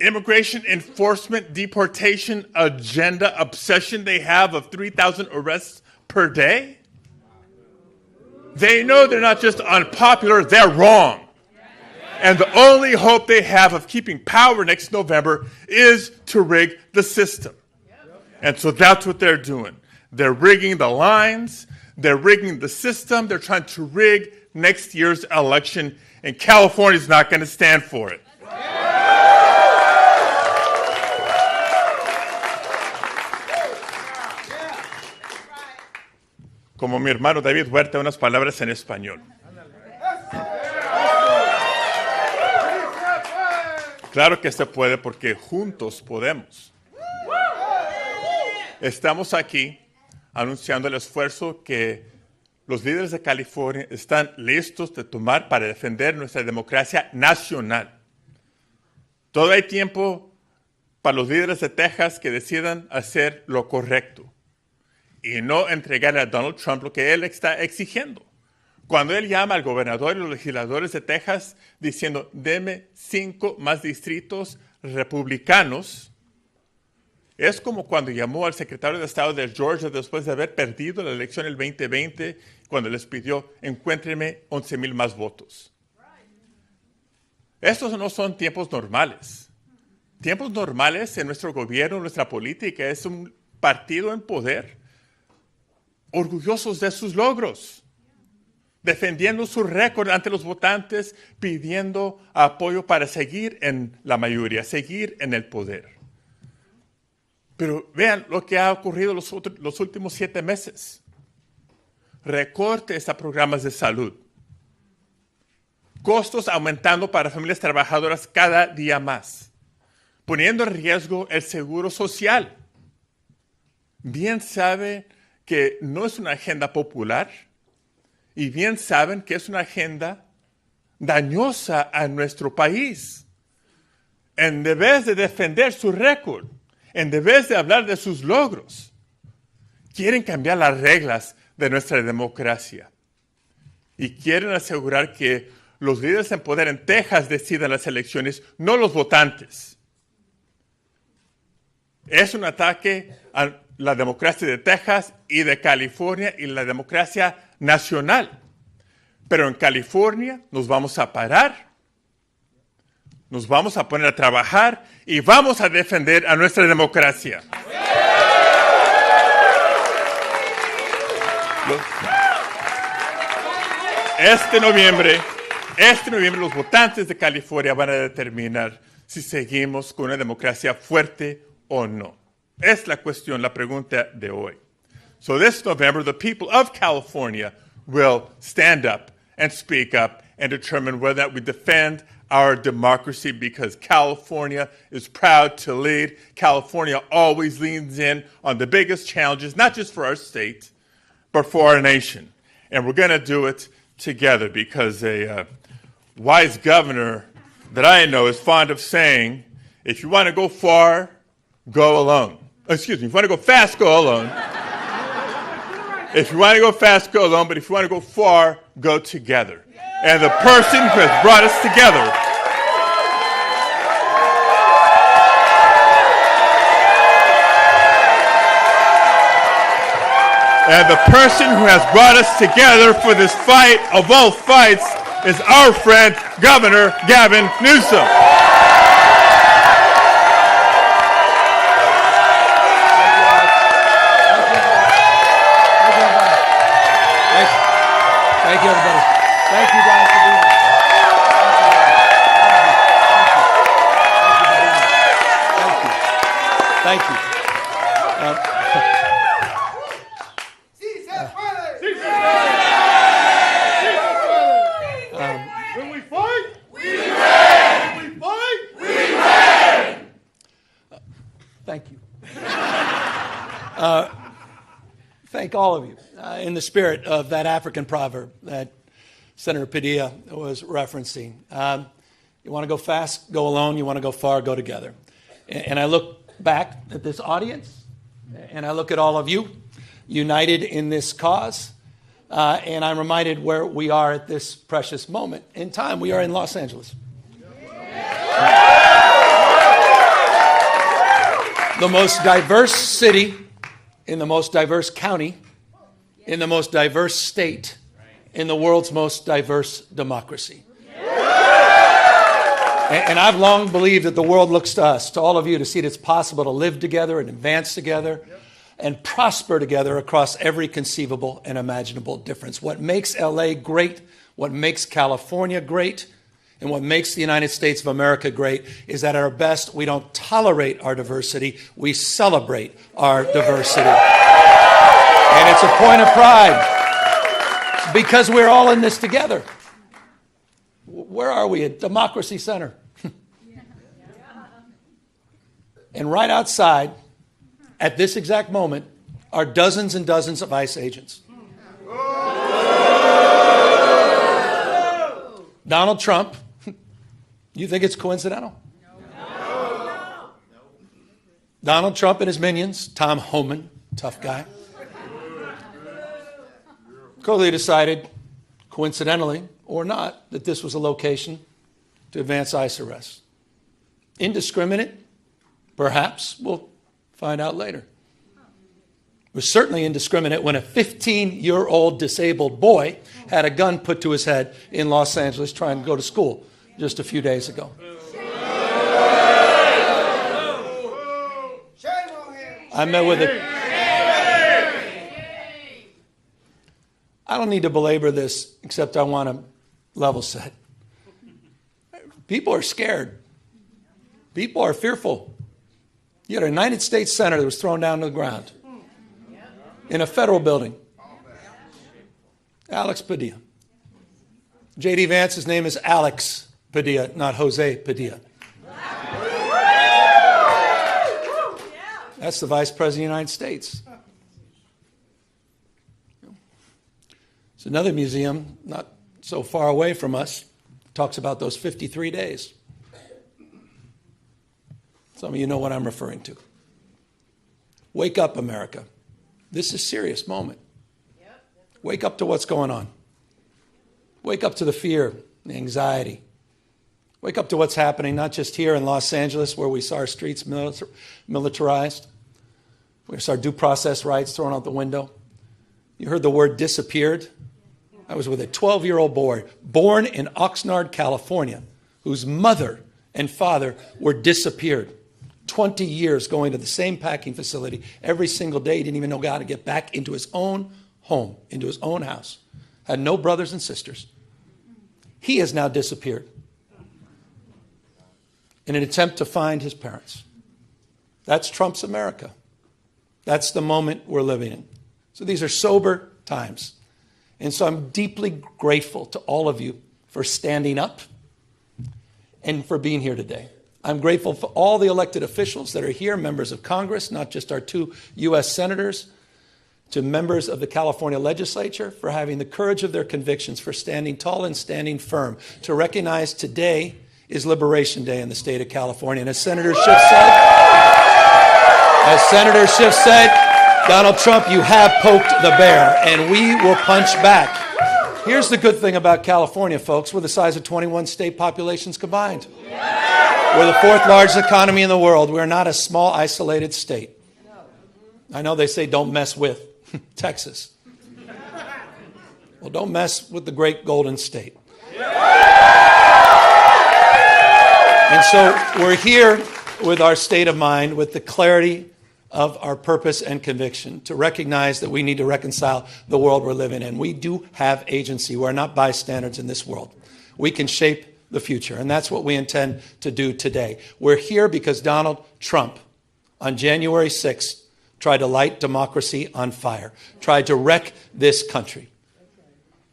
immigration enforcement deportation agenda obsession they have of 3,000 arrests per day. They know they're not just unpopular, they're wrong. And the only hope they have of keeping power next November is to rig the system. And so that's what they're doing. They're rigging the lines, they're rigging the system, they're trying to rig next year's election, and California's not going to stand for it. Como mi hermano David Huerta, unas palabras en español. Claro que se puede porque juntos podemos. Estamos aquí anunciando el esfuerzo que los líderes de California están listos de tomar para defender nuestra democracia nacional. Todavía hay tiempo para los líderes de Texas que decidan hacer lo correcto y no entregarle a Donald Trump lo que él está exigiendo. Cuando él llama al gobernador y los legisladores de Texas diciendo, deme 5 más distritos republicanos, es como cuando llamó al secretario de Estado de Georgia después de haber perdido la elección el 2020, cuando les pidió, encuéntrenme 11,000 más votos. Estos no son tiempos normales. Tiempos normales en nuestro gobierno, nuestra política, es un partido en poder, orgullosos de sus logros, defendiendo su récord ante los votantes, pidiendo apoyo para seguir en la mayoría, seguir en el poder. Pero vean lo que ha ocurrido los últimos 7 meses. Recortes a programas de salud. Costos aumentando para familias trabajadoras cada día más, poniendo en riesgo el seguro social. Bien saben que no es una agenda popular y bien saben que es una agenda dañosa a nuestro país. En vez de defender su récord, en vez de hablar de sus logros, quieren cambiar las reglas de nuestra democracia y quieren asegurar que los líderes en poder en Texas decidan las elecciones, no los votantes. Es un ataque a la democracia de Texas y de California y la democracia nacional. Pero en California nos vamos a parar, nos vamos a poner a trabajar y vamos a defender a nuestra democracia. Este noviembre los votantes de California van a determinar si seguimos con una democracia fuerte o no. Es la cuestión, la pregunta de hoy. So this November, the people of California will stand up and speak up and determine whether or not we defend our democracy, because California is proud to lead. California always leans in on the biggest challenges, not just for our state, but for our nation. And we're going to do it together, because a wise governor that I know is fond of saying, if you want to go far, go alone. Excuse me, if you want to go fast, go alone. If you want to go fast, go alone, but if you want to go far, go together. And the person who has brought us together for this fight of all fights is our friend, Governor Gavin Newsom. Thank you, everybody. Thank you guys for being here. Thank you. we fight, we reign. we fight, We reign. Thank you. Thank all of you in the spirit of that African proverb that Senator Padilla was referencing. You want to go fast, go alone. You want to go far, go together. And I look back at this audience, and I look at all of you united in this cause, and I'm reminded where we are at this precious moment in time. We are in Los Angeles. The most diverse city in the most diverse county, in the most diverse state, in the world's most diverse democracy. And I've long believed that the world looks to us, to all of you, to see that it's possible to live together and advance together and prosper together across every conceivable and imaginable difference. What makes LA great, what makes California great, and what makes the United States of America great is that at our best, we don't tolerate our diversity, we celebrate our diversity. And it's a point of pride because we're all in this together. Where are we? At Democracy Center. And right outside, at this exact moment, are dozens and dozens of ICE agents. Donald Trump, you think it's coincidental? No. Donald Trump and his minions, Tom Homan, tough guy, clearly decided, coincidentally or not, that this was a location to advance ICE arrests. Indiscriminate? Perhaps. We'll find out later. It was certainly indiscriminate when a 15-year-old disabled boy had a gun put to his head in Los Angeles trying to go to school just a few days ago. I met with it. I don't need to belabor this, except I want to level set. People are scared. People are fearful. You had a United States Senator that was thrown down to the ground in a federal building. Alex Padilla. J.D. Vance's name is Alex Padilla, not Jose Padilla. That's the Vice President of the United States. It's another museum not so far away from us. Talks about those 53 days. Some of you know what I'm referring to. Wake up, America. This is a serious moment. Wake up to what's going on. Wake up to the fear, the anxiety. Wake up to what's happening, not just here in Los Angeles, where we saw our streets militarized. We saw our due process rights thrown out the window. You heard the word disappeared. I was with a 12-year-old boy born in Oxnard, California, whose mother and father were disappeared. 20 years going to the same packing facility every single day. He didn't even know how to get back into his own home, into his own house. Had no brothers and sisters. He has now disappeared in an attempt to find his parents. That's Trump's America. That's the moment we're living in. So these are sober times. And so I'm deeply grateful to all of you for standing up and for being here today. I'm grateful for all the elected officials that are here, members of Congress, not just our 2 U.S. senators, to members of the California legislature for having the courage of their convictions, for standing tall and standing firm, to recognize today is Liberation Day in the state of California. And as Senator Schiff said, Donald Trump, you have poked the bear, and we will punch back. Here's the good thing about California, folks. We're the size of 21 state populations combined. We're the 4th largest economy in the world. We're not a small, isolated state. I know they say don't mess with Texas. Well, don't mess with the great Golden State. And so we're here with our state of mind, with the clarity of our purpose and conviction, to recognize that we need to reconcile the world we're living in. We do have agency. We're not bystanders in this world. We can shape the future, and that's what we intend to do today. We're here because Donald Trump, on January 6th, tried to light democracy on fire, tried to wreck this country,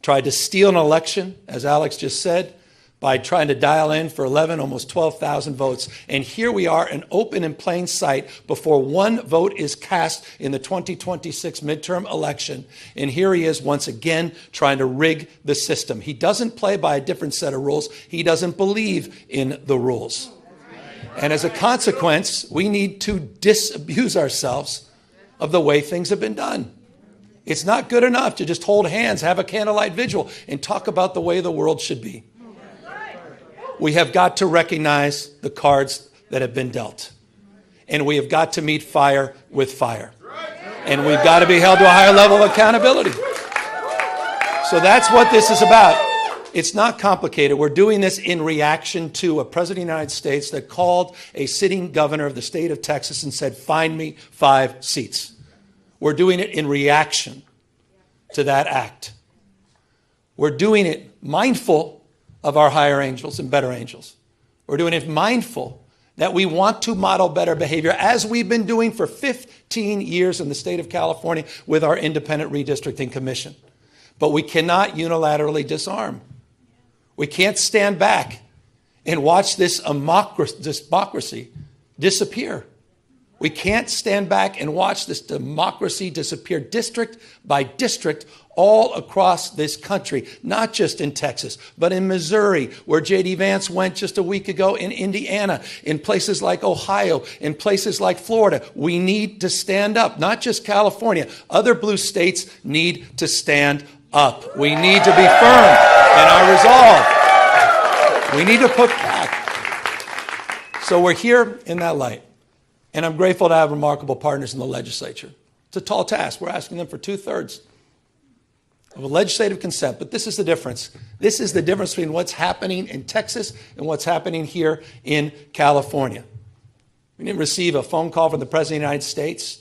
tried to steal an election, as Alex just said, by trying to dial in for 11, almost 12,000 votes. And here we are, an open in plain sight before one vote is cast in the 2026 midterm election. And here he is once again trying to rig the system. He doesn't play by a different set of rules. He doesn't believe in the rules. And as a consequence, we need to disabuse ourselves of the way things have been done. It's not good enough to just hold hands, have a candlelight vigil, and talk about the way the world should be. We have got to recognize the cards that have been dealt. And we have got to meet fire with fire. And we've got to be held to a higher level of accountability. So that's what this is about. It's not complicated. We're doing this in reaction to a president of the United States that called a sitting governor of the state of Texas and said, find me 5 seats. We're doing it in reaction to that act. We're doing it mindful of our higher angels and better angels. We're doing it mindful that we want to model better behavior, as we've been doing for 15 years in the state of California with our independent redistricting commission. But we cannot unilaterally disarm. We can't stand back and watch this democracy disappear. We can't stand back and watch this democracy disappear district by district all across this country, not just in Texas, but in Missouri, where J.D. Vance went just a week ago, in Indiana, in places like Ohio, in places like Florida. We need to stand up, not just California. Other blue states need to stand up. We need to be firm in our resolve. We need to put back. So we're here in that light. And I'm grateful to have remarkable partners in the legislature. It's a tall task. We're asking them for 2/3 of a legislative consent. But this is the difference. This is the difference between what's happening in Texas and what's happening here in California. We didn't receive a phone call from the President of the United States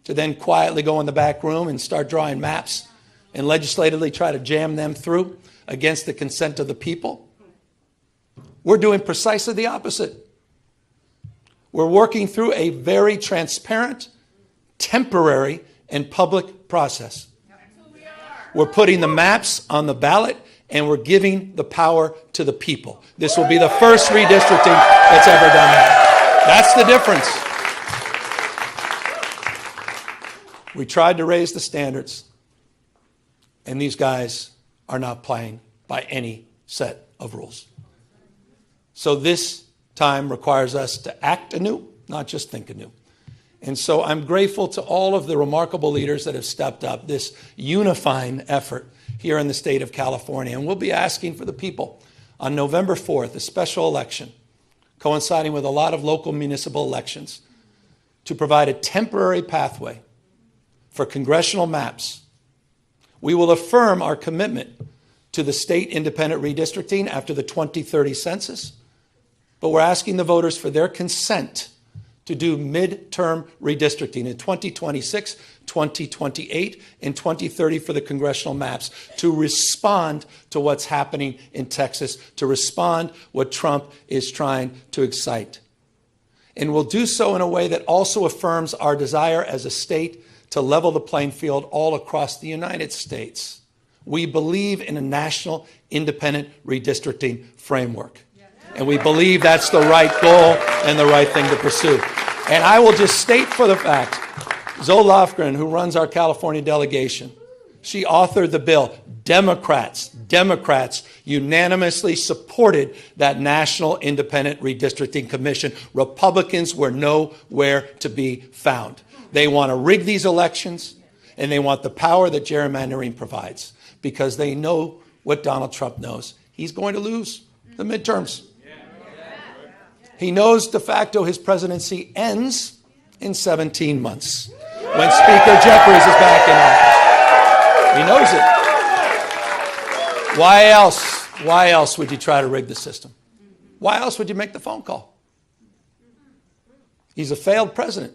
to then quietly go in the back room and start drawing maps and legislatively try to jam them through against the consent of the people. We're doing precisely the opposite. We're working through a very transparent, temporary, and public process. We're putting the maps on the ballot, and we're giving the power to the people. This will be the first redistricting that's ever done that. That's the difference. We tried to raise the standards, and these guys are not playing by any set of rules. So this time requires us to act anew, not just think anew. And so I'm grateful to all of the remarkable leaders that have stepped up this unifying effort here in the state of California. And we'll be asking for the people on November 4th, a special election, coinciding with a lot of local municipal elections, to provide a temporary pathway for congressional maps. We will affirm our commitment to the state independent redistricting after the 2030 census. But we're asking the voters for their consent to do midterm redistricting in 2026, 2028, and 2030 for the congressional maps, to respond to what's happening in Texas, to respond what Trump is trying to excite. And we'll do so in a way that also affirms our desire as a state to level the playing field all across the United States. We believe in a national independent redistricting framework. And we believe that's the right goal and the right thing to pursue. And I will just state for the fact, Zoe Lofgren, who runs our California delegation, she authored the bill. Democrats unanimously supported that National Independent Redistricting Commission. Republicans were nowhere to be found. They want to rig these elections, and they want the power that gerrymandering provides, because they know what Donald Trump knows. He's going to lose the midterms. He knows de facto his presidency ends in 17 months when Speaker Jeffries is back in office. He knows it. Why else would you try to rig the system? Why else would you make the phone call? He's a failed president.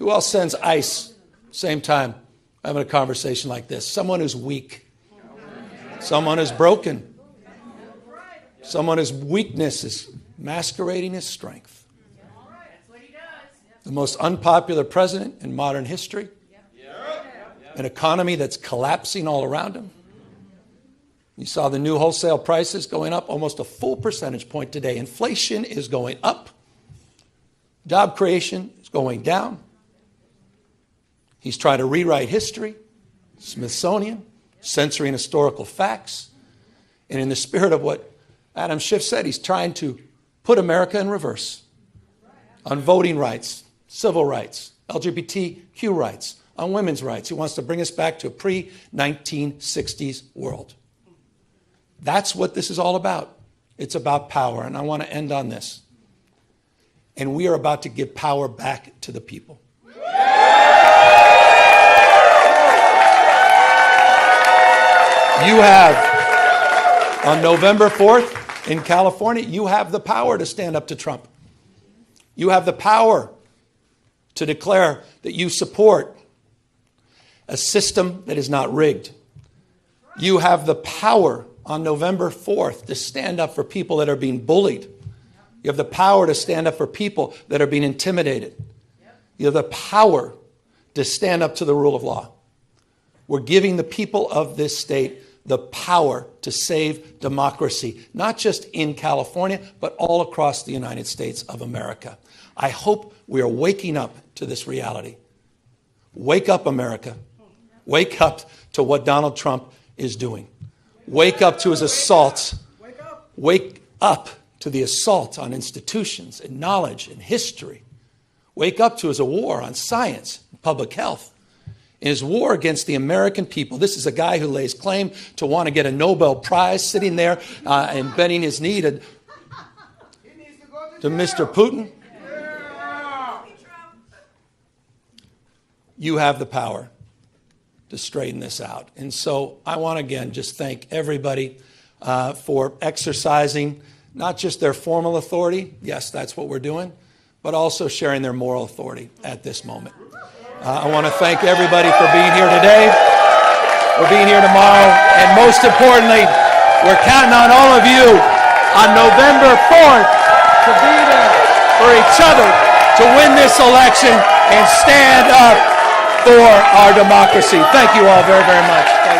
Who else sends ICE same time having a conversation like this? Someone who's weak. Someone who's broken. Someone whose weakness is masquerading his strength. The most unpopular president in modern history. An economy that's collapsing all around him. You saw the new wholesale prices going up almost a full percentage point today. Inflation is going up. Job creation is going down. He's trying to rewrite history, Smithsonian, censoring historical facts. And in the spirit of what Adam Schiff said, he's trying to put America in reverse on voting rights, civil rights, LGBTQ rights, on women's rights. He wants to bring us back to a pre-1960s world. That's what this is all about. It's about power, and I want to end on this. And we are about to give power back to the people. You have, on November 4th in California, you have the power to stand up to Trump. You have the power to declare that you support a system that is not rigged. You have the power on November 4th to stand up for people that are being bullied. You have the power to stand up for people that are being intimidated. You have the power to stand up to the rule of law. We're giving the people of this state the power to save democracy, not just in California, but all across the United States of America. I hope we are waking up to this reality. Wake up, America. Wake up to what Donald Trump is doing. Wake up to his assaults. Wake up to the assault on institutions and knowledge and history. Wake up to his war on science and public health. In his war against the American people. This is a guy who lays claim to want to get a Nobel Prize, sitting there and bending his knee to Mr. Putin. You have the power to straighten this out. And so I want to again just thank everybody for exercising not just their formal authority, yes, that's what we're doing, but also sharing their moral authority at this moment. I want to thank everybody for being here today, for being here tomorrow, and most importantly, we're counting on all of you on November 4th to be there for each other, to win this election and stand up for our democracy. Thank you all very, very much. Thank you.